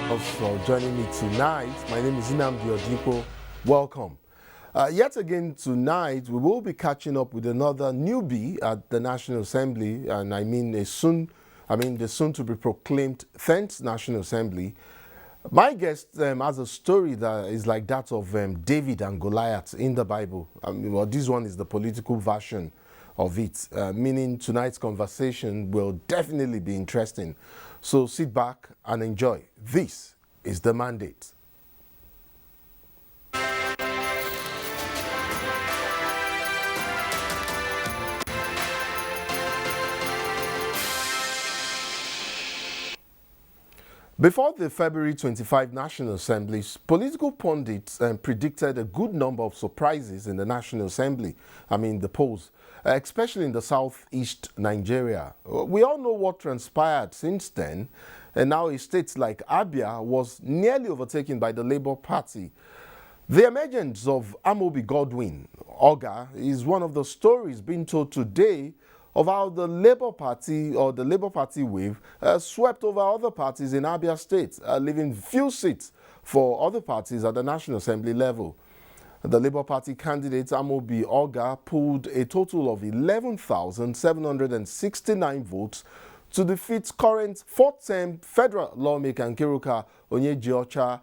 For joining me tonight. My name is Nnamdi Odipo. Welcome. Yet again tonight, we will be catching up with another newbie at the National Assembly, and I mean the soon to be proclaimed 10th National Assembly. My guest has a story that is like that of David and Goliath in the Bible. This one is the political version of it, meaning tonight's conversation will definitely be interesting. So sit back and enjoy. This is The Mandate. Before the February 25 National Assemblies, political pundits predicted a good number of surprises in the National Assembly, the polls, especially in the southeast Nigeria. We all know what transpired since then, and now a state like Abia was nearly overtaken by the Labour Party. The emergence of Amobi Godwin, Ogah, is one of the stories being told today of how the Labour Party or the Labour Party wave swept over other parties in Abia State, leaving few seats for other parties at the National Assembly level. The Labour Party candidate Amobi Ogah pulled a total of 11,769 votes to defeat current fourth-term federal lawmaker Nkiruka Onyejiocha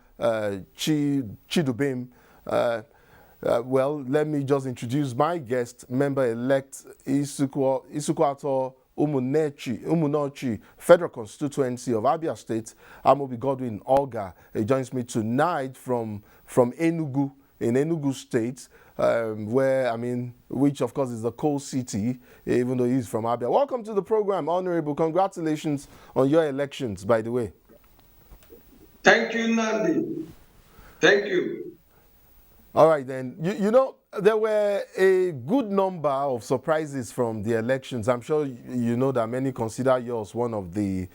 Chidubem. Well, let me just introduce my guest, member-elect Isukwato Umunochi, Federal Constituency of Abia State, Amobi Godwin Ogah. He joins me tonight from Enugu, in Enugu State, which of course is the coal city, even though he's from Abia. Welcome to the program, Honorable. Congratulations on your elections, by the way. Thank you, Nandi. Thank you. All right, then. You know, there were a good number of surprises from the elections. I'm sure you know that many consider yours one of the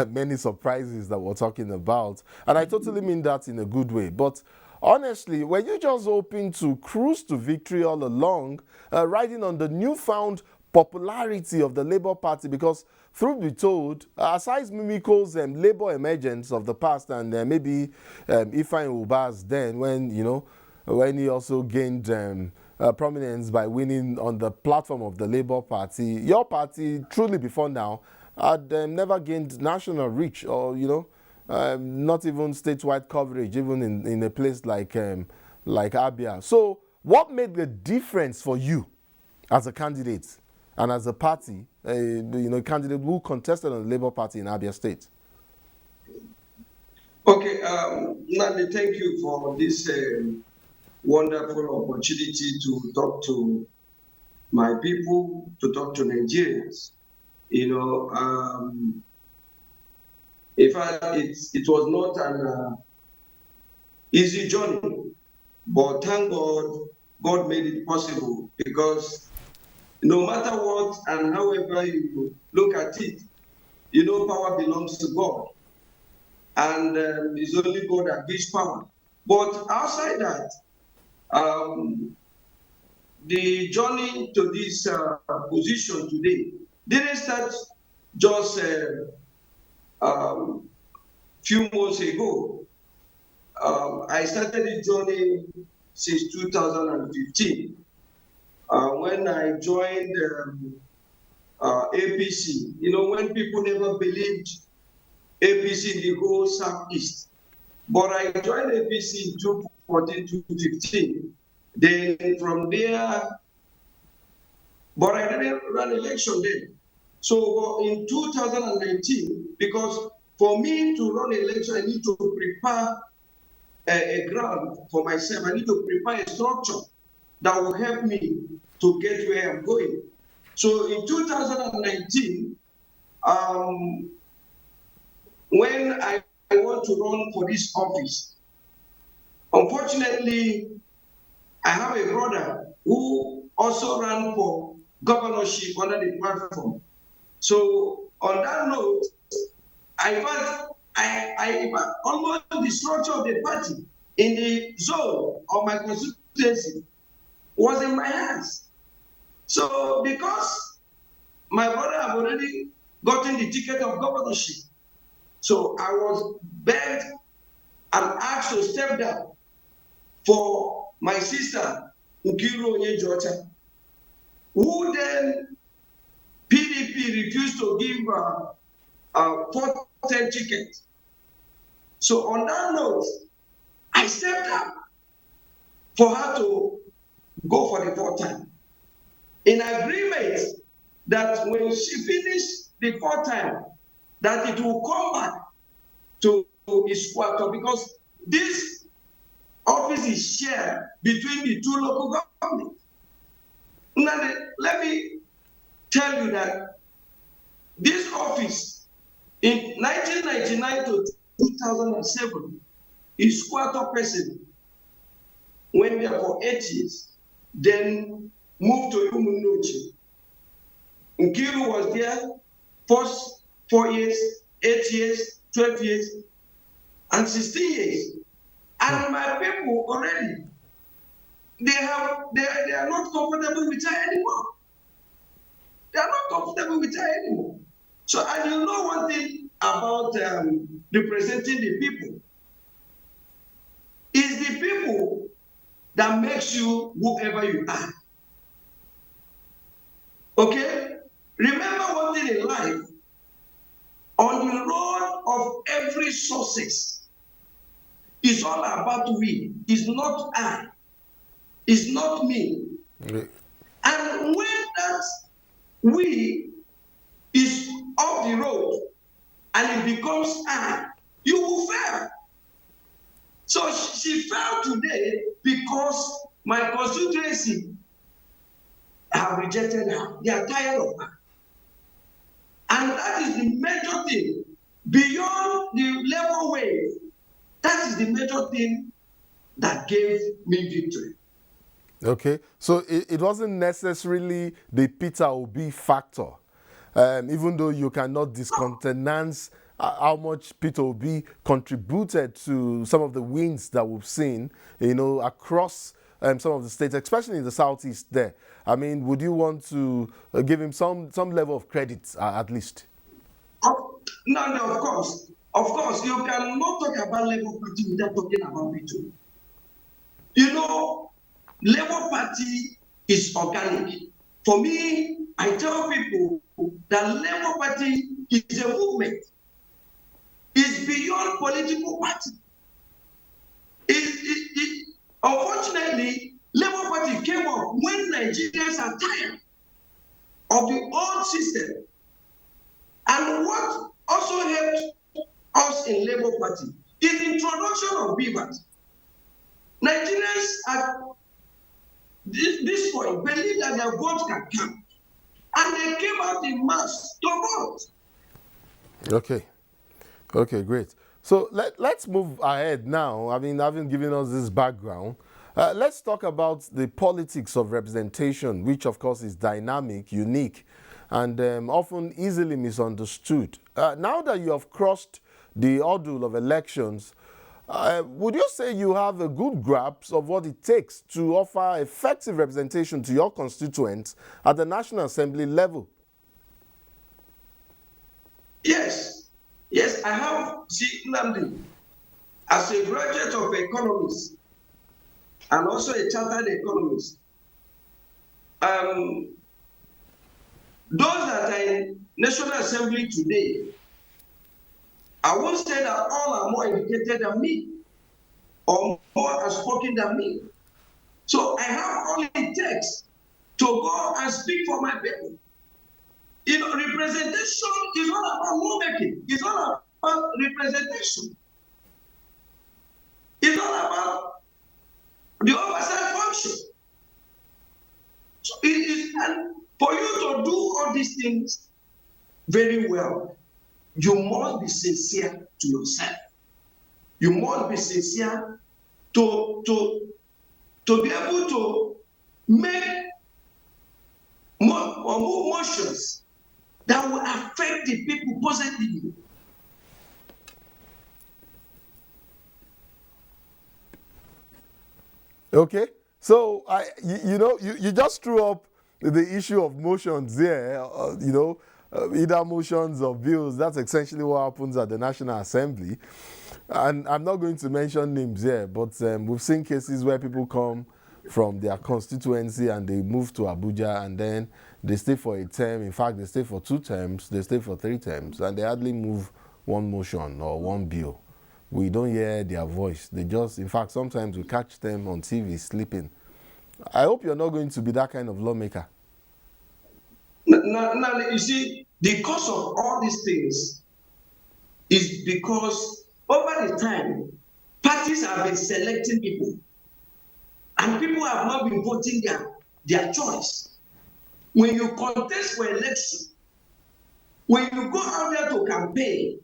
many surprises that we're talking about. And I totally mean that in a good way. But honestly, were you just hoping to cruise to victory all along, riding on the newfound popularity of the Labour Party? Because truth be told, aside Mimiko's Labour emergence of the past and maybe Ifeanyi Ubah's then, when he also gained prominence by winning on the platform of the Labour Party, your party, truly before now, had never gained national reach or, not even statewide coverage, even in a place like Abia. So what made the difference for you as a candidate and as a party, a candidate who contested on the Labour Party in Abia State? Okay, Nandi, thank you for this wonderful opportunity to talk to my people, to talk to Nigerians. In fact, it was not an easy journey, but thank God, God made it possible, because no matter what and however you look at it, power belongs to God, and it's only God that gives power. But outside that, the journey to this position today didn't start just few months ago. I started the journey since 2015 when I joined APC. When people never believed APC in the whole Southeast. But I joined APC in 2014 to 2015. Then from there, but I didn't run election then. So in 2019, because for me to run election, I need to prepare a ground for myself. I need to prepare a structure that will help me to get where I'm going. So in 2019, when I want to run for this office, unfortunately, I have a brother who also ran for governorship under the platform. So on that note, I almost the structure of the party in the zone of my constituency was in my hands. So because my brother had already gotten the ticket of governorship, so I was begged and asked to step down for my sister, Nkiru Onyejuocha, who then PDP refused to give a 410 ticket. So on that note, I stepped up for her to go for the fourth time, in agreement that when she finished the fourth time, that it will come back to its quarter, because this office is shared between the two local governments. Now, let me tell you that this office in 1999 to 2007, his quarter president went there for 8 years, then moved to Umunochi. Nkiru was there first 4 years, 8 years, 12 years, and 16 years. And my people already, they are not comfortable with her anymore. They are not comfortable with her anymore. So, and you know one thing about representing the people, is the people that makes you whoever you are. Okay? Remember one thing in life, on the road of every success, it's all about we. It's not I. It's not me. Okay. And when that we is off the road and it becomes I, you will fail. So she fell today because my constituency have rejected her. They are tired of her. And that is the major thing. Beyond the level wave, that is the major thing that gave me victory. Okay, so it wasn't necessarily the Peter Obi factor, even though you cannot discountenance how much Peter Obi contributed to some of the wins that we've seen, across some of the states, especially in the southeast there. I mean, would you want to give him some level of credit at least? No, of course. Of course, you cannot talk about Labour Party without talking about Peter. You know, Labour Party is organic. For me, I tell people that Labour Party is a movement. It's beyond political party. Unfortunately, Labour Party came up when Nigerians are tired of the old system. And what also helped us in Labour Party is the introduction of BVAT. Nigerians at this point believe that their vote can count. And they came out in mass to vote. Okay, great. So let's move ahead now. I mean, having given us this background, let's talk about the politics of representation, which of course is dynamic, unique, and often easily misunderstood. Now that you have crossed the ordeal of elections, would you say you have a good grasp of what it takes to offer effective representation to your constituents at the National Assembly level? Yes, I have Nnamdi as a graduate of economics and also a chartered economist. Those that are in National Assembly today, I won't say that all are more educated than me or more outspoken than me. So I have all it takes to go and speak for my people. Representation is all about lawmaking. It's all about representation. It's all about the oversight function. So and for you to do all these things very well, you must be sincere to yourself. You must be sincere to be able to make motions that will affect the people positively. Okay, so you just threw up the issue of motions there. Either motions or bills. That's essentially what happens at the National Assembly. And I'm not going to mention names here, but we've seen cases where people come from their constituency and they move to Abuja and then they stay for a term. In fact, they stay for 2 terms, they stay for 3 terms, and they hardly move one motion or one bill. We don't hear their voice. They just, in fact, sometimes we catch them on TV sleeping. I hope you're not going to be that kind of lawmaker. Now, you see, the cause of all these things is because over the time, parties have been selecting people, and people have not been voting their choice. When you contest for election, when you go out there to campaign,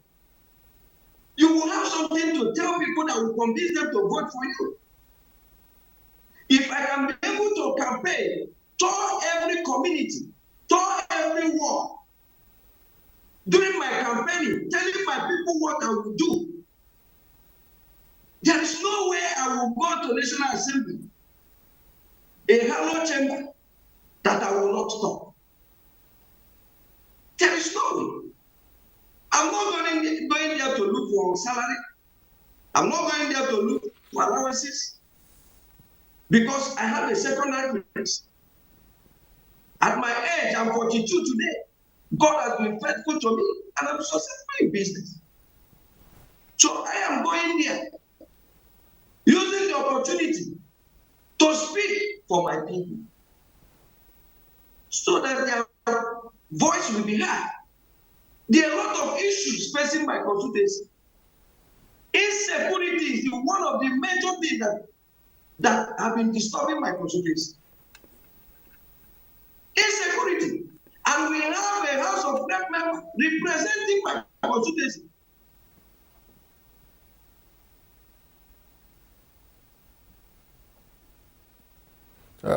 you will have something to tell people that will convince them to vote for you. If I am able to campaign, tour every community, tour every ward, during my campaigning, telling my people what I will do, there is no way I will go to National Assembly, a hollow chamber, that I will not stop. There is no way. I'm not going there to look for salary. I'm not going there to look for allowances, because I have a secondary place. At my age, I'm 42 today. God has been faithful to me, and I'm successful in business. So I am going there, using the opportunity to speak for my people, so that their voice will be heard. There are a lot of issues facing my constituency. Insecurity is one of the major things that have been disturbing my constituency. Insecurity. And we have a House of Rep member representing my constituency.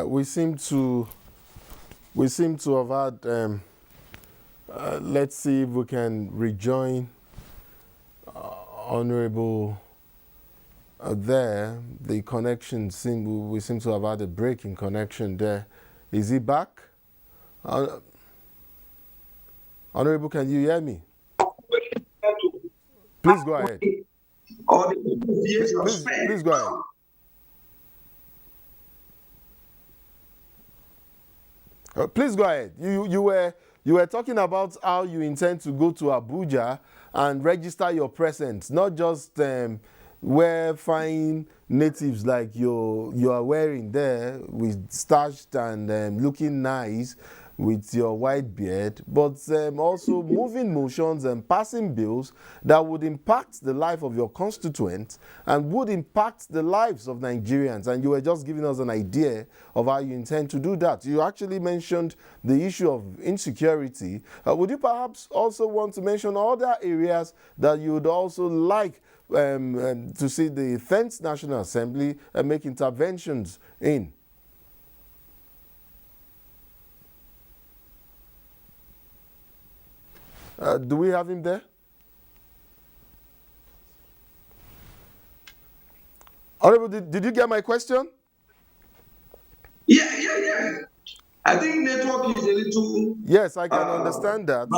We seem to have had. Let's see if we can rejoin Honorable there. The connection we seem to have had a break in connection there. Is he back? Honorable, can you hear me? Please go ahead. Please go ahead. Please go ahead. You were talking about how you intend to go to Abuja and register your presence, not just wear fine natives like you are wearing there, with starched and looking nice with your white beard, but also moving motions and passing bills that would impact the life of your constituents and would impact the lives of Nigerians. And you were just giving us an idea of how you intend to do that. You actually mentioned the issue of insecurity. Would you perhaps also want to mention other areas that you would also like to see the 10th National Assembly make interventions in? Do we have him there? Honorable, did you get my question? Yeah. I think network is a little... Yes, I can understand that.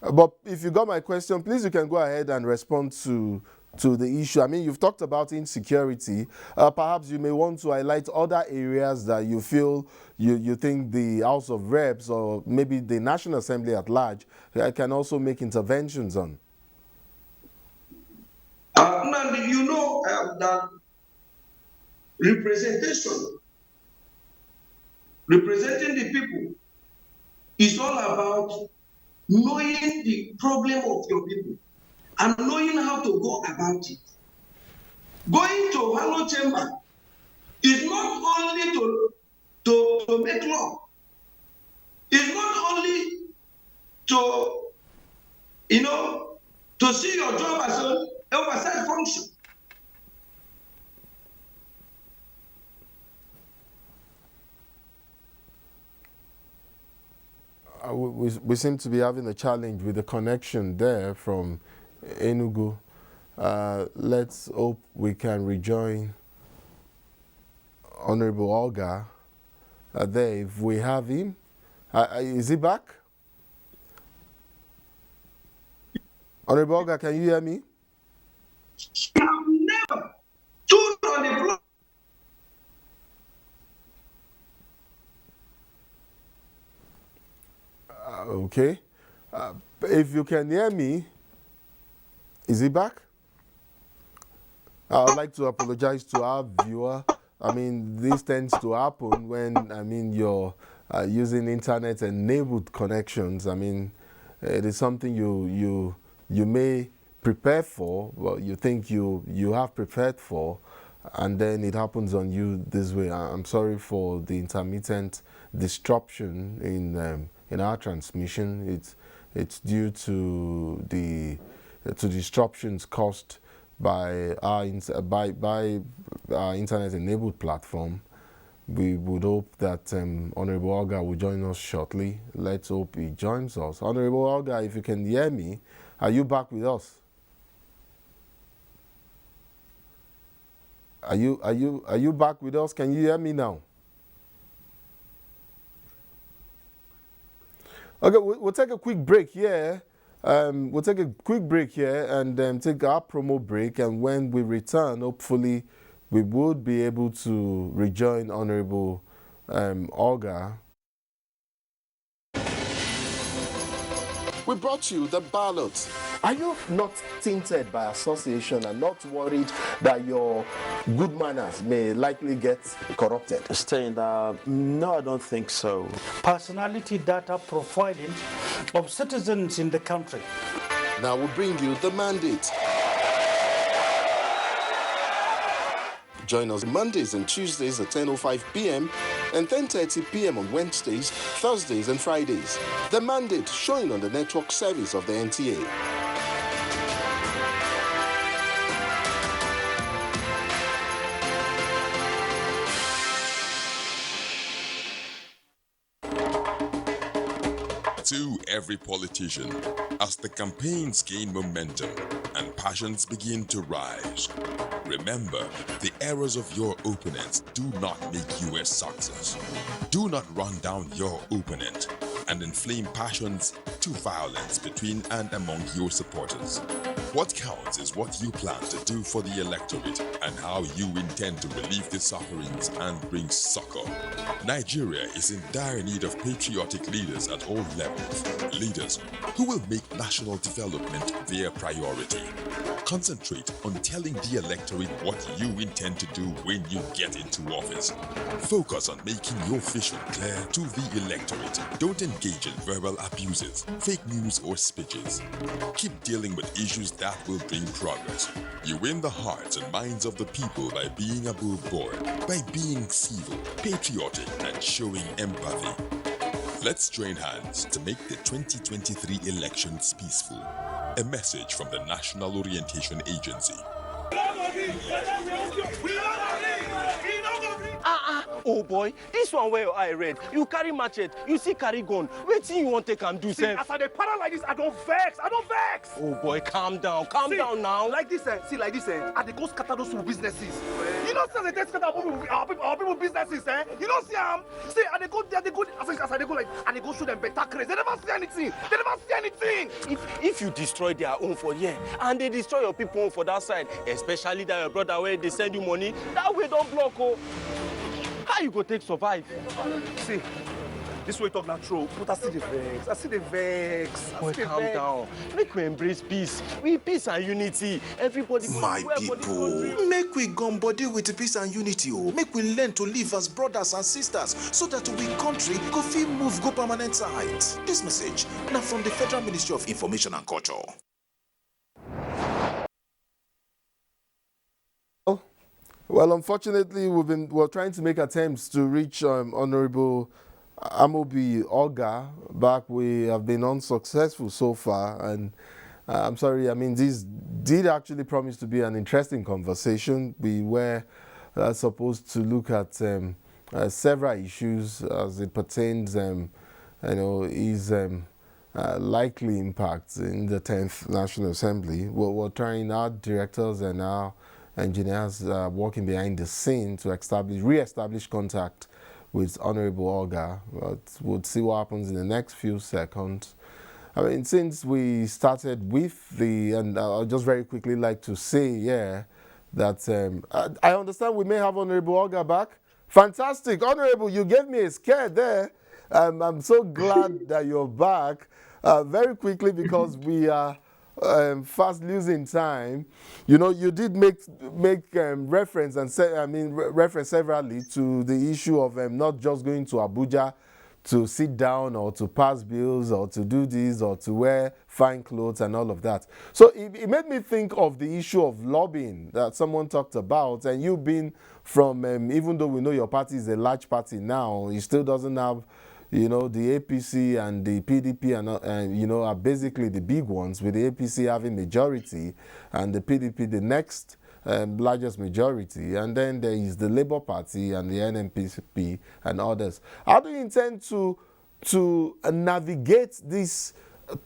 But if you got my question, please, you can go ahead and respond to the issue. I mean, you've talked about insecurity. Perhaps you may want to highlight other areas that you feel you think the House of Reps or maybe the National Assembly at large can also make interventions on. Nandi, you know that representing the people is all about knowing the problem of your people and knowing how to go about it. Going to Hello Chamber is not only to make law. It's not only to see your job as an oversight function. We seem to be having a challenge with the connection there from Enugu. Let's hope we can rejoin Honorable Ogah there if we have him. Is he back? Honorable Ogah, can you hear me? He have never stood on the floor. Okay. If you can hear me, is he back? I would like to apologize to our viewer. I mean, this tends to happen when, I mean, you're using internet-enabled connections. I mean, it is something you may prepare for, well, you think you have prepared for, and then it happens on you this way. I'm sorry for the intermittent disruption in our transmission. It's due to the disruptions caused by our internet-enabled platform. We would hope that Honorable Ogah will join us shortly. Let's hope he joins us. Honorable Ogah, if you can hear me, are you back with us? Are you back with us? Can you hear me now? Okay, we'll take a quick break here. We'll take a quick break here and take our promo break. And when we return, hopefully, we would be able to rejoin Honorable Ogah. We brought you the ballot. Are you not tainted by association and not worried that your good manners may likely get corrupted? No, I don't think so. Personality data profiling of citizens in the country. Now we'll bring you the mandate. Join us Mondays and Tuesdays at 10:05 p.m. and 10:30 p.m. on Wednesdays, Thursdays and Fridays. The mandate showing on the network service of the NTA. To every politician, as the campaigns gain momentum and passions begin to rise, remember, the errors of your opponents do not make you a success. Do not run down your opponent and inflame passions to violence between and among your supporters. What counts is what you plan to do for the electorate and how you intend to relieve the sufferings and bring succor. Nigeria is in dire need of patriotic leaders at all levels. Leaders who will make national development their priority. Concentrate on telling the electorate what you intend to do when you get into office. Focus on making your vision clear to the electorate. Don't engage in verbal abuses, fake news or speeches. Keep dealing with issues that will bring progress. You win the hearts and minds of the people by being above board, by being civil, patriotic, and showing empathy. Let's join hands to make the 2023 elections peaceful. A message from the National Orientation Agency. Oh boy, this one where your eye red. You carry machete, you see carry gun. Wetin you want take am do, sef? As I dey para like this, I don't vex. Oh boy, calm down now. Like this, like this, I dey go scatter those businesses. You know, say they scatter our people businesses, You know, see, I dey go there, as I dey go like, I dey go show them better craze. They never see anything. If you destroy their own for here and they destroy your people own for that side, especially that your brother where they send you money, that way don't block. Oh. How you go take survive? See, this way talk not true, but I see the vex. Boy, calm down. Make we embrace peace. We peace and unity. Everybody My people, make we gum body with peace and unity. Make we learn to live as brothers and sisters so that we country go fit move go permanent heights. This message now from the Federal Ministry of Information and Culture. Well, unfortunately, we're trying to make attempts to reach Honorable Amobi Ogah back. We have been unsuccessful so far, and I'm sorry. I mean, this did actually promise to be an interesting conversation. We were supposed to look at several issues as it pertains, his likely impact in the 10th National Assembly. We're trying, our directors and our engineers working behind the scene to re-establish contact with Honorable Ogah. But we'll see what happens in the next few seconds. I mean, since we started with and I'll just very quickly like to say, that I understand we may have Honorable Ogah back. Fantastic. Honorable, you gave me a scare there. I'm so glad that you're back. Very quickly, because we are fast losing time. You know, you did make reference and say, reference severally to the issue of not just going to Abuja to sit down or to pass bills or to do this or to wear fine clothes and all of that. So it made me think of the issue of lobbying that someone talked about, and you being from, even though we know your party is a large party now, it still doesn't have, you know, the APC and the PDP and you know, are basically the big ones, with the APC having majority and the PDP the next largest majority, and then there is the Labour Party and the NMPP and others. How do you intend to navigate this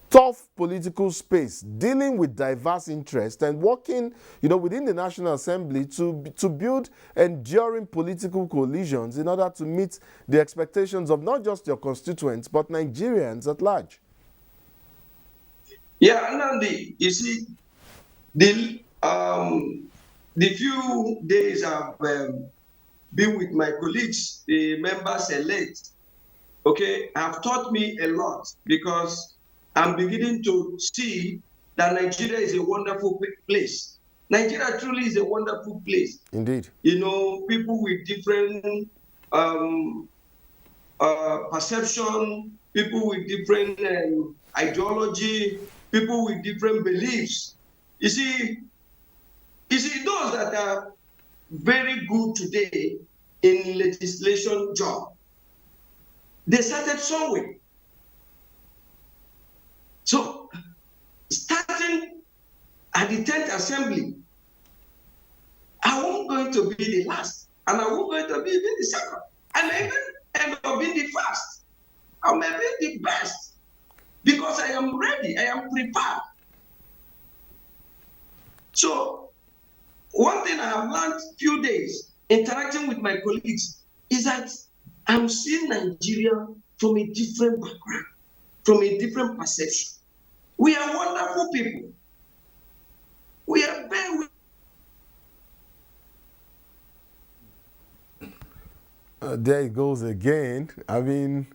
tough political space, dealing with diverse interests and working, you know, within the National Assembly to build enduring political coalitions in order to meet the expectations of not just your constituents but Nigerians at large? Yeah, Nandi, you see, the few days I've been with my colleagues, the members elect, okay, have taught me a lot, because I'm beginning to see that Nigeria is a wonderful place. Nigeria truly is a wonderful place. Indeed. You know, people with different perception, people with different ideology, people with different beliefs. You see, those that are very good today in legislation job, they started somewhere. So, starting at the 10th Assembly, I won't going to be the last, and I won't going to be the second, and I even end up being the first. I may be the best, because I am ready, I am prepared. So, one thing I have learned few days interacting with my colleagues is that I'm seeing Nigeria from a different background, from a different perception. We are wonderful people. We are very. There it goes again. I mean,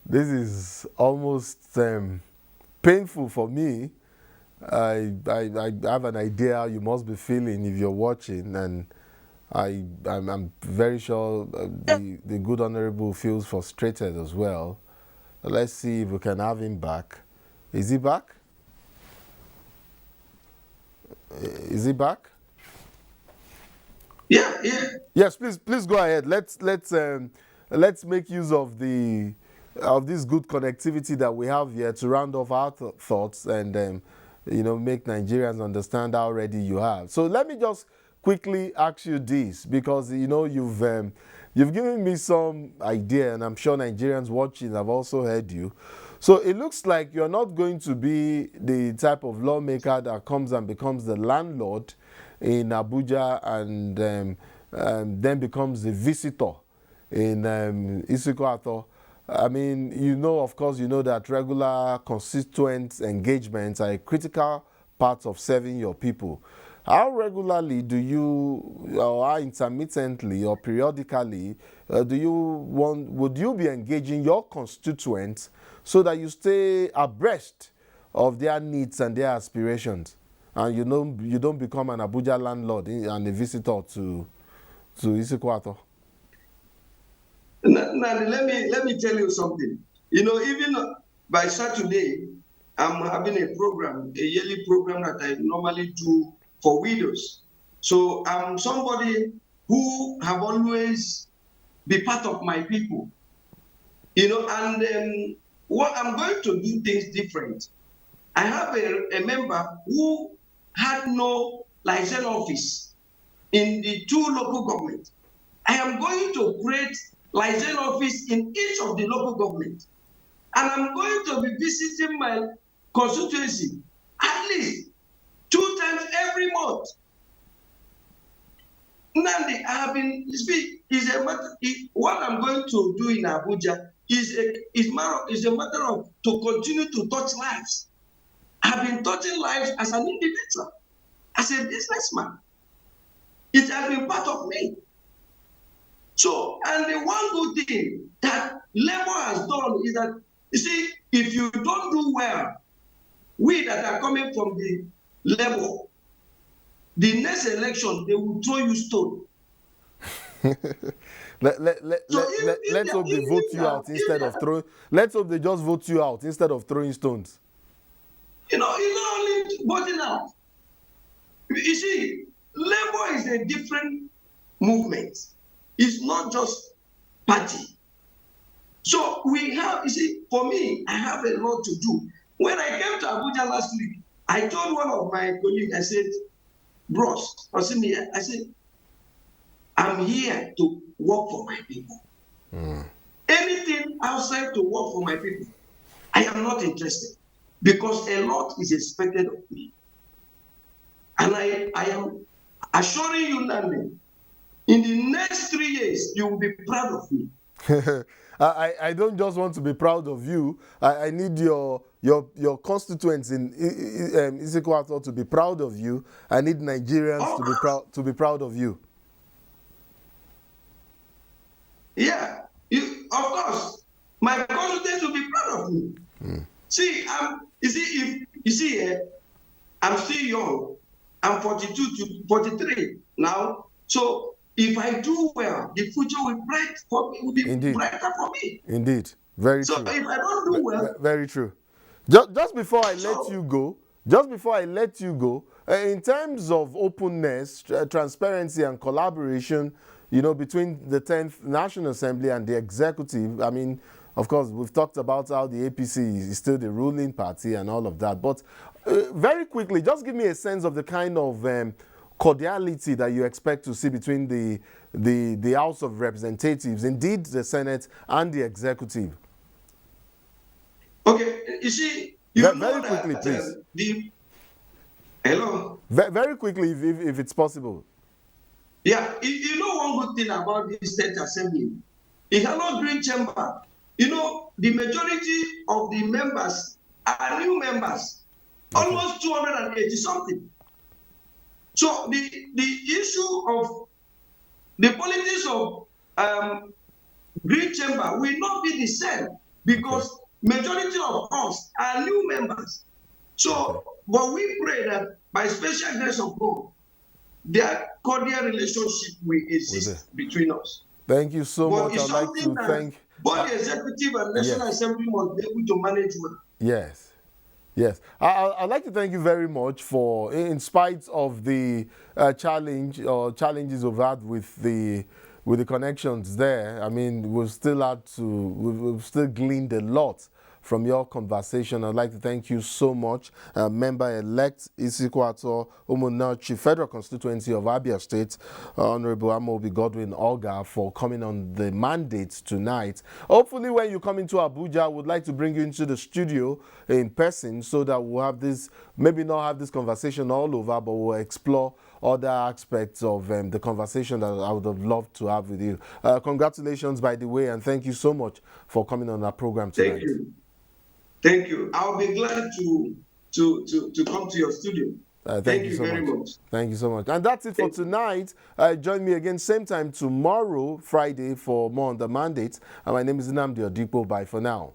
this is almost painful for me. I have an idea how you must be feeling if you're watching, and I'm very sure the good honorable feels frustrated as well. Let's see if we can have him back. Is he back? Is he back? Yeah. Yes, please go ahead. Let's make use of this good connectivity that we have here to round off our thoughts and you know, make Nigerians understand how ready you are. So let me just quickly ask you this, because you know you've given me some idea, and I'm sure Nigerians watching have also heard you. So it looks like you're not going to be the type of lawmaker that comes and becomes the landlord in Abuja and then becomes the visitor in Isiko. I mean, you know, of course, you know that regular constituent engagements are a critical part of serving your people. How regularly do you, or how intermittently or periodically, would you be engaging your constituents so that you stay abreast of their needs and their aspirations, and you know you don't become an Abuja landlord and a visitor to Isiko? Now, let me tell you something. You know, even by Saturday, I'm having a program, a yearly program that I normally do for widows. So I'm somebody who have always been part of my people. You know, and what I'm going to do things different. I have a member who had no license office in the 2 local governments. I am going to create license office in each of the local governments. And I'm going to be visiting my constituency at least 2 times every month. Nandi, I have been, what I'm going to do in Abuja, is a matter of to continue to touch lives. I've been touching lives as an individual, as a businessman. It has been part of me. So, and the one good thing that Labour has done is that, you see, if you don't do well, we that are coming from the Labour, the next election, they will throw you stone. Let's hope they vote you out instead of throwing. Let's hope they just vote you out instead of throwing stones. You know, it's not only voting out. You see, Labour is a different movement. It's not just party. So we have, you see, for me, I have a lot to do. When I came to Abuja last week, I told one of my colleagues, I said, bros, I said, I'm here to work for my people. Anything outside to work for my people, I am not interested because a lot is expected of me. And I am assuring you, Nandi, in the next 3 years, you will be proud of me. I don't just want to be proud of you. I need your constituents in Isiko to be proud of you. I need Nigerians to be proud of you. Yeah, of course, my constituents will be proud of me. See, I'm still young. I'm 42 to 43 now. So if I do well, the future will be brighter for me. Indeed, very true. So if I don't do well, very true. Just before I let you go, in terms of openness, transparency, and collaboration, you know, between the 10th National Assembly and the executive, I mean, of course, we've talked about how the APC is still the ruling party and all of that. But very quickly, just give me a sense of the kind of cordiality that you expect to see between the House of Representatives, indeed the Senate, and the executive. Okay, you see, very quickly, please. Hello. Very quickly, if it's possible. Yeah, you know one good thing about this state assembly, it has not green chamber. You know, the majority of the members are new members, almost 280 something. So the issue of the politics of green chamber will not be the same because majority of us are new members. So, but we pray that by special grace of God, their cordial relationship will exist between us. Thank you so much. I'd like to thank both the executive and National Assembly must be able to manage well. Yes. Yes, I'd like to thank you very much for, in spite of the challenges we've had with the connections there. I mean, we've still gleaned a lot from your conversation. I'd like to thank you so much, Member-elect Isikwato Umunachi, Federal Constituency of Abia State, Honorable Amobi Godwin Ogah, for coming on the mandate tonight. Hopefully, when you come into Abuja, I would like to bring you into the studio in person so that we'll have this, maybe not have this conversation all over, but we'll explore other aspects of the conversation that I would have loved to have with you. Congratulations, by the way, and thank you so much for coming on our program tonight. Thank you. Thank you. I'll be glad to come to your studio. Thank you so very much. Thank you so much. And that's it for tonight. Join me again same time tomorrow, Friday, for more on the mandate. And my name is Nnamdi Odipo. Bye for now.